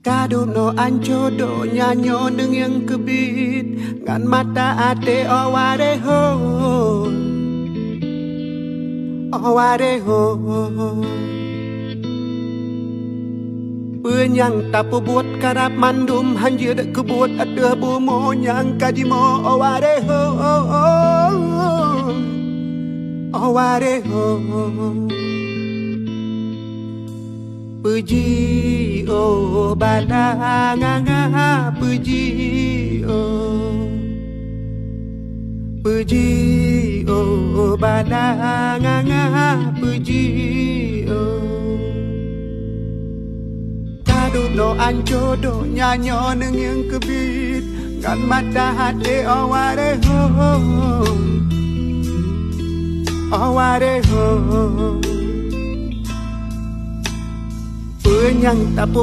Kado no anjodo nyanyo neng yang kebit ngan mata ate oware ho oware ho Penyang tapo buat karap mandum hanjir kebut ada bumo nyang kadimo oware ho oware ho Puji oh balanganga puji oh balanganga puji Kado no anjodo nyanyo neng yang kebit ngan mata hati oware ho oware ho Penyang tapo